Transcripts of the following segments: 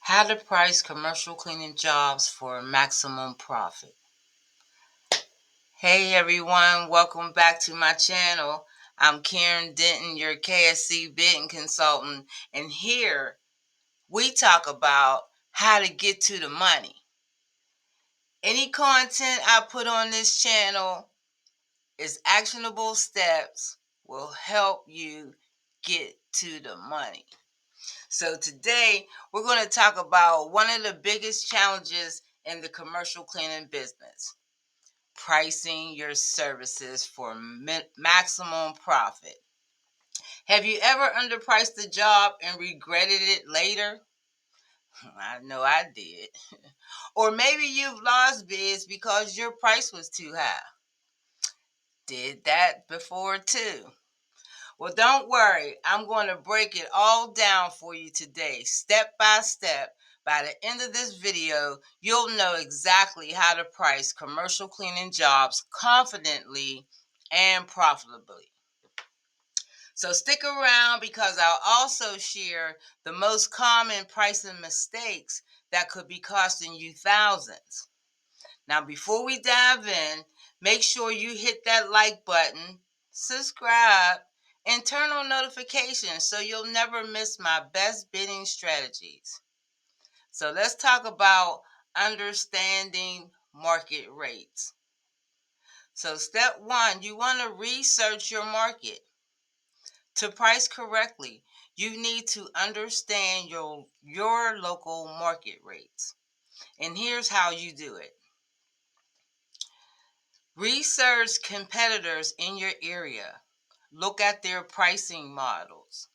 How to price commercial cleaning jobs for maximum profit. Hey everyone, welcome back to my channel. I'm Karen Denton, your KSC bidding consultant, and here we talk about how to get to the money. Any content I put on this channel is actionable steps will help you get to the money. So today we're going to talk about one of the biggest challenges in the commercial cleaning business: pricing your services for maximum profit. Have you ever underpriced a job and regretted it later? I know I did. Or maybe you've lost bids because your price was too high. Did that before too. Well, don't worry. I'm going to break it all down for you today, step by step. By the end of this video, you'll know exactly how to price commercial cleaning jobs confidently and profitably. So stick around because I'll also share the most common pricing mistakes that could be costing you thousands. Now, before we dive in, make sure you hit that like button, subscribe, and turn on notifications so you'll never miss my best bidding strategies. So let's talk about understanding market rates. So step one, you want to research your market. To price correctly, you need to understand your local market rates. And here's how you do it. Research competitors in your area. Look at their pricing models.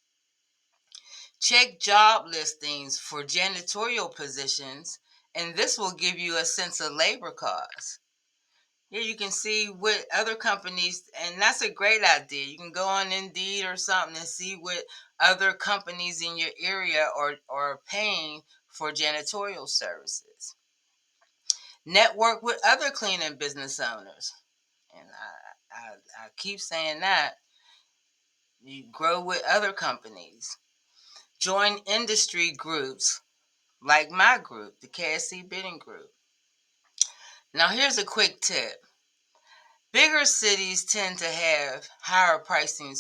Check job listings for janitorial positions, and this will give you a sense of labor costs. Here you can see what other companies, and that's a great idea. You can go on Indeed or something and see what other companies in your area are paying for janitorial services. Network with other cleaning business owners. And I keep saying that. You grow with other companies. Join industry groups like my group, the KSC Bidding Group. Now here's a quick tip. Bigger cities tend to have higher pricing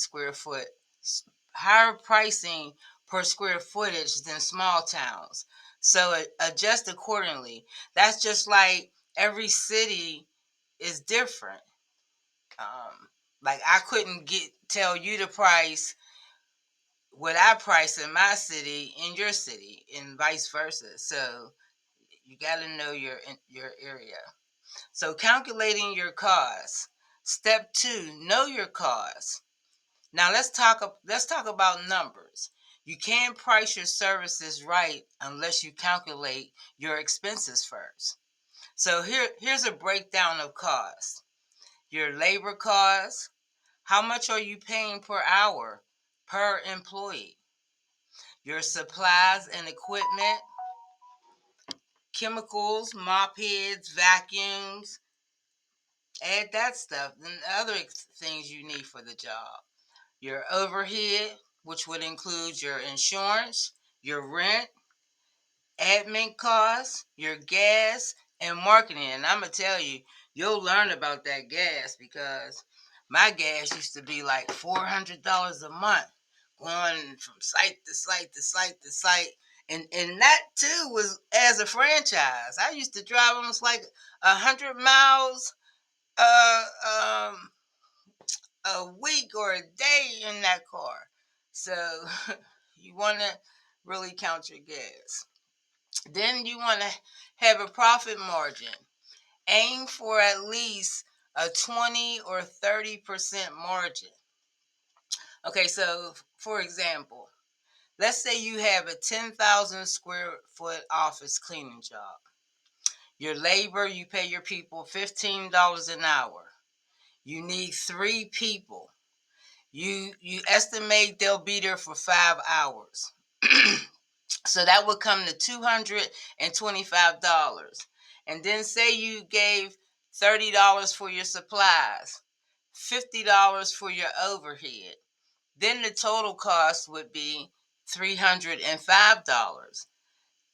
per square footage than small towns. So adjust accordingly. That's just like every city is different. Like I couldn't tell you the price what I price in my city in your city and vice versa. So you got to know your area. So calculating your costs. Step 2, know your costs. Now let's talk about numbers. You can't price your services right unless you calculate your expenses first. So here's a breakdown of costs. Your labor costs. How much are you paying per hour per employee? Your supplies and equipment, chemicals, mop heads, vacuums, add that stuff, and other things you need for the job. Your overhead, which would include your insurance, your rent, admin costs, your gas, and marketing. And I'm going to tell you, you'll learn about that gas because my gas used to be like $400 a month, going from site to site to site to site. And that too was as a franchise. I used to drive almost like 100 miles uh, um, a week or a day in that car. So you want to really count your gas. Then you want to have a profit margin. Aim for at least a 20 or 30% margin. Okay, so for example, let's say you have a 10,000 square foot office cleaning job. Your labor, you pay your people $15 an hour. You need 3 people. You estimate they'll be there for 5 hours. So that would come to $225. And then say you gave $30 for your supplies, $50 for your overhead. Then the total cost would be $305.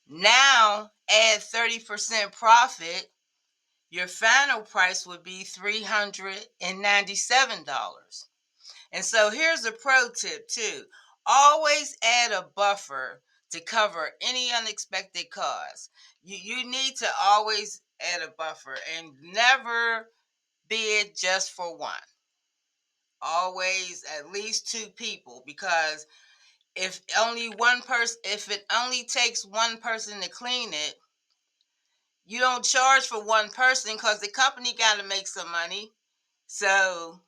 Now add 30% profit, your final price would be $397. And so here's a pro tip too. Always add a buffer to cover any unexpected costs. You need to always add a buffer and never bid just for one. Always at least two people, because if it only takes one person to clean it, you don't charge for one person because the company got to make some money. So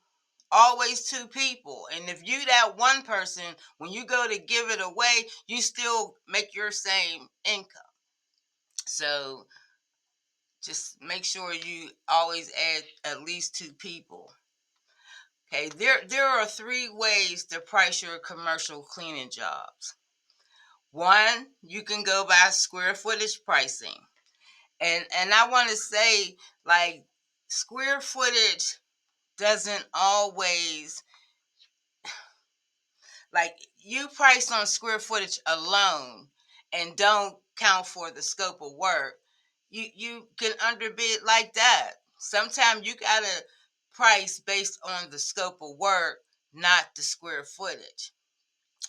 always two people. And if you that one person, when you go to give it away, you still make your same income. So just make sure you always add at least two people. Okay, there are three ways to price your commercial cleaning jobs. One, you can go by square footage pricing. And I want to say, like, square footage doesn't always, like, you price on square footage alone and don't count for the scope of work, you can underbid like that. Sometimes you gotta price based on the scope of work, not the square footage.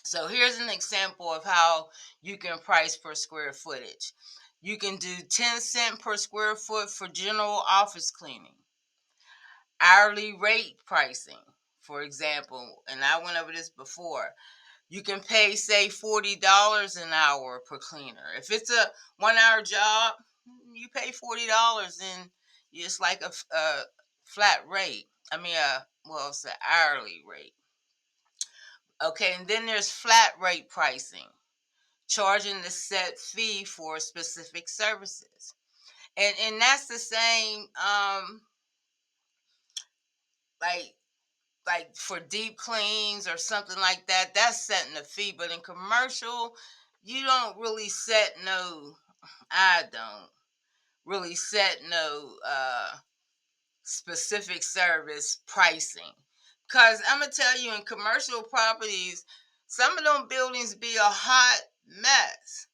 So here's an example of how you can price per square footage. You can do 10 cents per square foot for general office cleaning. Hourly rate pricing, for example, and I went over this before. You can pay, say, $40 an hour per cleaner. If it's a 1 hour job, you pay $40, and it's like a flat rate. I mean, well, it's an hourly rate. Okay, and then there's flat rate pricing, charging the set fee for specific services. And that's the same, like for deep cleans or something like that, that's setting a fee. But in commercial, you don't really set no, I don't really set no specific service pricing. Because I'm going to tell you, in commercial properties, some of them buildings be a hot mess.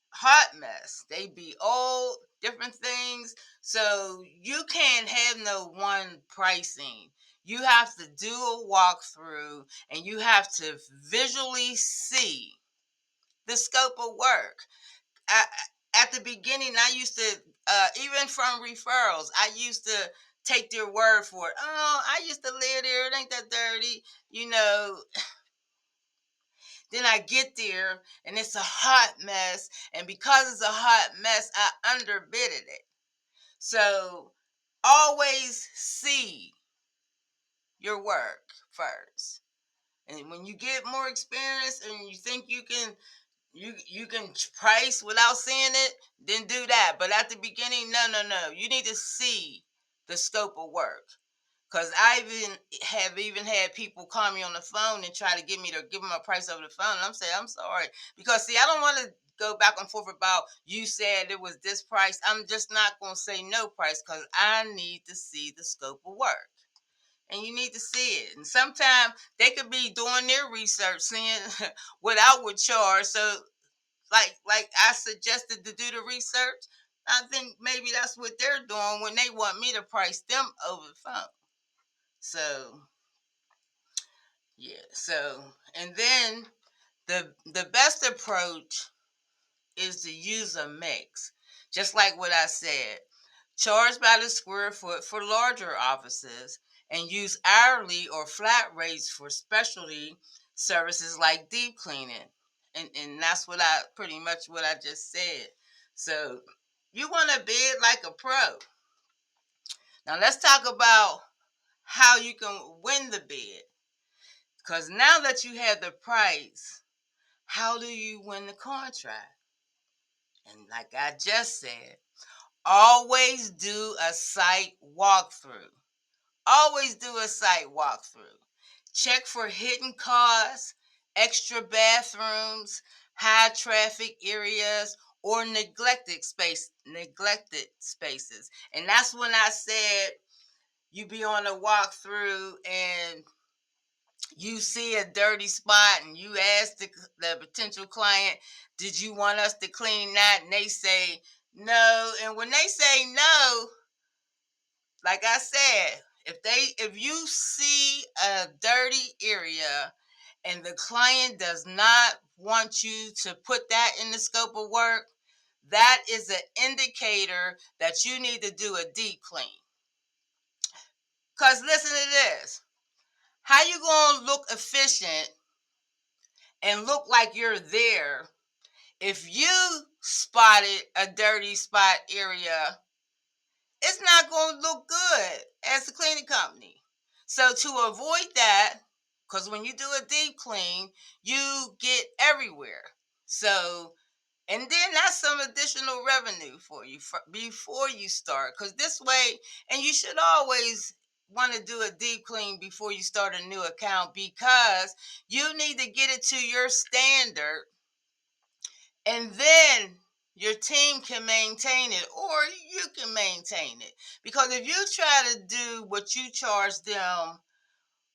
Hot mess. They be old, different things. So you can't have no one pricing. You have to do a walkthrough and you have to visually see the scope of work. I, at the beginning, I used to, even from referrals, I used to take their word for it. Oh, I used to live there. It ain't that dirty. You know, then I get there and it's a hot mess. And because it's a hot mess, I underbidded it. So always see your work first. And when you get more experience and you think you can price without seeing it, then do that. But at the beginning, no. You need to see the scope of work. Cause I even had people call me on the phone and try to give them a price over the phone. And I'm saying, I'm sorry. Because see, I don't want to go back and forth about, you said it was this price. I'm just not gonna say no price because I need to see the scope of work. And you need to see it. And sometimes they could be doing their research, seeing what I would charge. So like I suggested to do the research, I think maybe that's what they're doing when they want me to price them over the phone. So yeah. So and then the best approach is to use a mix. Just like what I said. Charge by the square foot for larger offices and use hourly or flat rates for specialty services like deep cleaning. And that's what I pretty much what I just said. So you want to bid like a pro. Now let's talk about how you can win the bid. Because now that you have the price, how do you win the contract? And like I just said, always do a site walkthrough. Always do a site walkthrough. Check for hidden costs, extra bathrooms, high traffic areas, or neglected spaces. And that's when I said you be on a walkthrough and You see a dirty spot and you ask the potential client, did you want us to clean that? And they say no. And when they say no, like I said, if you see a dirty area and the client does not want you to put that in the scope of work, that is an indicator that you need to do a deep clean. Because listen to this. How you going to look efficient and look like you're there if you spotted a dirty spot area? It's not going to look good as a cleaning company. So to avoid that, because when you do a deep clean, you get everywhere. So, and then that's some additional revenue for you before you start. Because this way, and you should always want to do a deep clean before you start a new account, because you need to get it to your standard, and then your team can maintain it, or you can maintain it. Because if you try to do what you charge them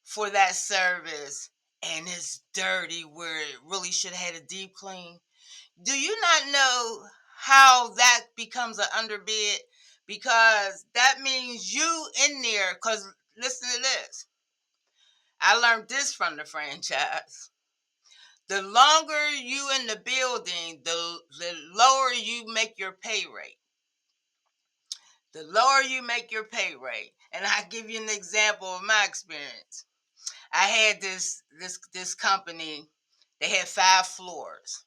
for that service and it's dirty where it really should have had a deep clean, do you not know how that becomes an underbid? Because that means you in there, because listen to this. I learned this from the franchise. The longer you in the building, the lower you make your pay rate. The lower you make your pay rate. And I give you an example of my experience. I had this company. They had 5 floors.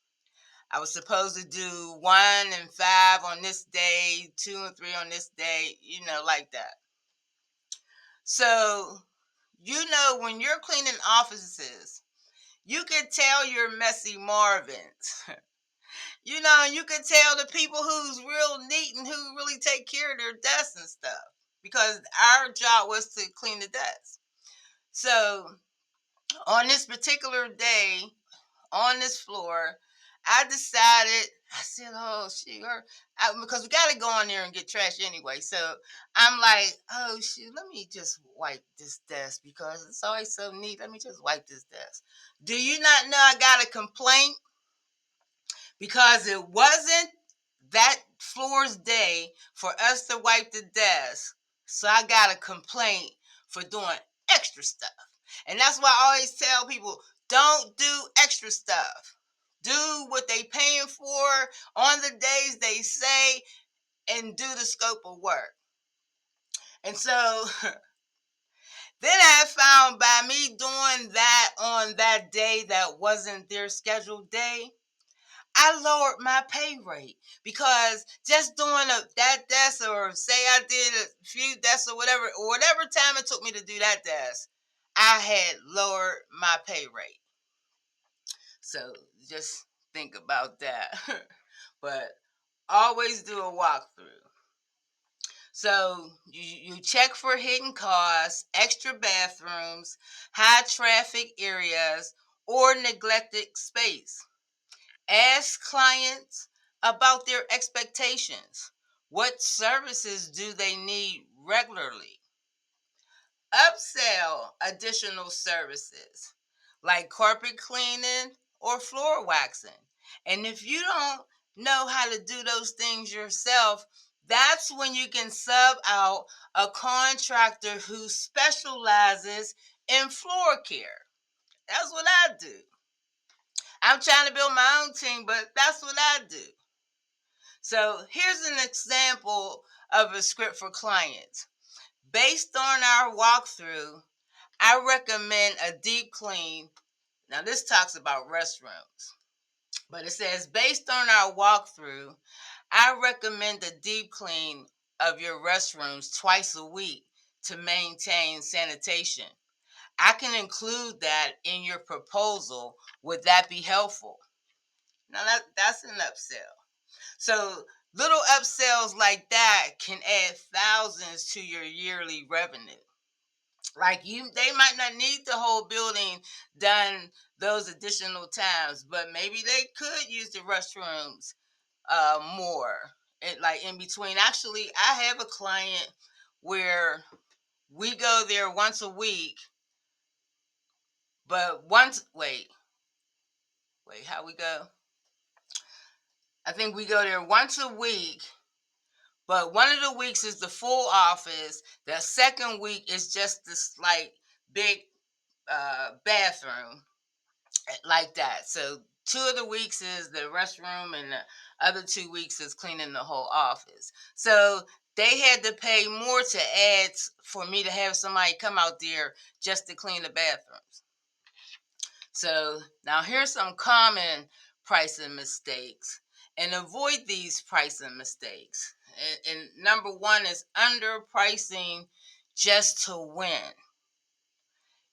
I was supposed to do 1 and 5 on this day, 2 and 3 on this day, like that. So, when you're cleaning offices, you can tell you're messy Marvins. You can tell the people who's real neat and who really take care of their desks and stuff, because our job was to clean the desk. So on this particular day, on this floor, I decided, I said, oh, shoot, because we got to go on there and get trash anyway. So I'm like, oh, shoot, let me just wipe this desk because it's always so neat. Let me just wipe this desk. Do you not know I got a complaint? Because it wasn't that floor's day for us to wipe the desk. So I got a complaint for doing extra stuff. And that's why I always tell people, don't do extra stuff. Do what they paying for on the days they say, and do the scope of work. And so then I found, by me doing that on that day that wasn't their scheduled day, I lowered my pay rate, because just doing that desk, or say I did a few desks or whatever time it took me to do that desk, I had lowered my pay rate. So just think about that. But always do a walkthrough. So you check for hidden costs, extra bathrooms, high traffic areas, or neglected space. Ask clients about their expectations. What services do they need regularly? Upsell additional services like carpet cleaning or floor waxing. And if you don't know how to do those things yourself, that's when you can sub out a contractor who specializes in floor care. That's what I do. I'm trying to build my own team, but that's what I do. So here's an example of a script for clients. Based on our walkthrough, I recommend a deep clean. Now this talks about restrooms, but it says, based on our walkthrough, I recommend a deep clean of your restrooms twice a week to maintain sanitation. I can include that in your proposal. Would that be helpful? Now that's an upsell. So little upsells like that can add thousands to your yearly revenue. Like, they might not need the whole building done those additional times, but maybe they could use the restrooms more, like in between. Actually, I have a client where we go there once a week, But once, wait, how we go? I think we go there once a week, but one of the weeks is the full office. The second week is just this like big bathroom like that. So 2 of the weeks is the restroom, and the other 2 weeks is cleaning the whole office. So they had to pay more to add for me to have somebody come out there just to clean the bathrooms. So now here's some common pricing mistakes, and avoid these pricing mistakes. And number one is underpricing just to win.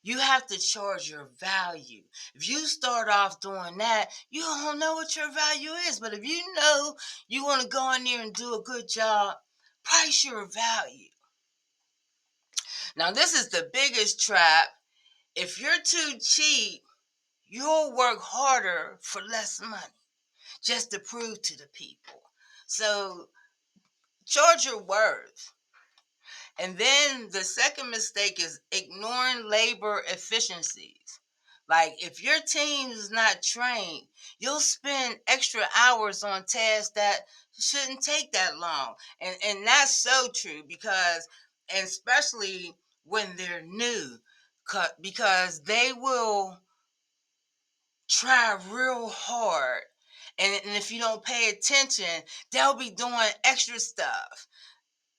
You have to charge your value. If you start off doing that, you don't know what your value is. But if you know you want to go in there and do a good job, price your value. Now, this is the biggest trap. If you're too cheap, you'll work harder for less money just to prove to the people. So, charge your worth. And then the second mistake is ignoring labor efficiencies. Like if your team is not trained, you'll spend extra hours on tasks that shouldn't take that long. And that's so true because, and especially when they're new, because they will try real hard. And if you don't pay attention, they'll be doing extra stuff.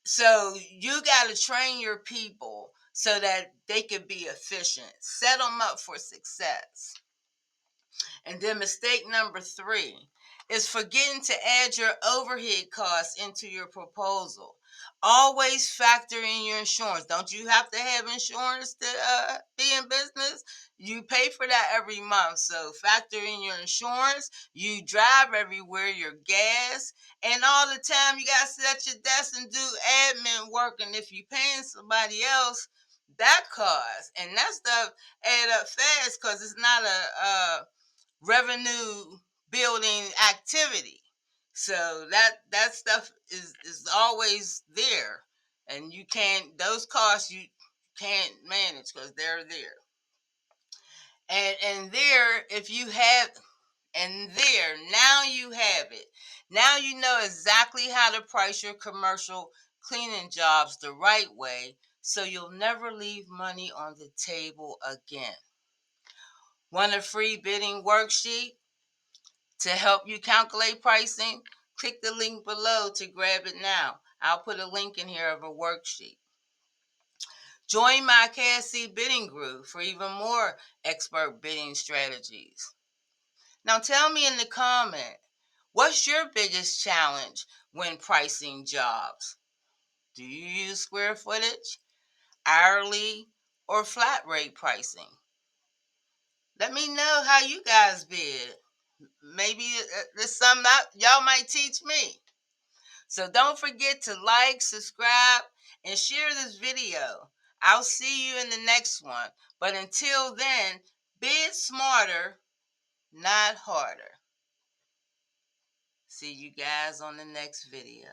So you got to train your people so that they can be efficient. Set them up for success. And then mistake number 3 is forgetting to add your overhead costs into your proposal. Always factor in your insurance. Don't you have to have insurance to be in business? You pay for that every month. So factor in your insurance. You drive everywhere, your gas, and all the time you got to sit at your desk and do admin work. And if you're paying somebody else, that costs. And that stuff add up fast because it's not a revenue building activity. So that stuff is always there, and you can't, those costs you can't manage because they're there. And there, if you have, and there, now you have it. Now you know exactly how to price your commercial cleaning jobs the right way, so you'll never leave money on the table again. Want a free bidding worksheet to help you calculate pricing? Click the link below to grab it now. I'll put a link in here of a worksheet. Join my KSC bidding group for even more expert bidding strategies. Now tell me in the comment, what's your biggest challenge when pricing jobs? Do you use square footage, hourly, or flat rate pricing? Let me know how you guys bid. Maybe there's something y'all might teach me. So don't forget to like, subscribe, and share this video. I'll see you in the next one. But until then, bid smarter, not harder. See you guys on the next video.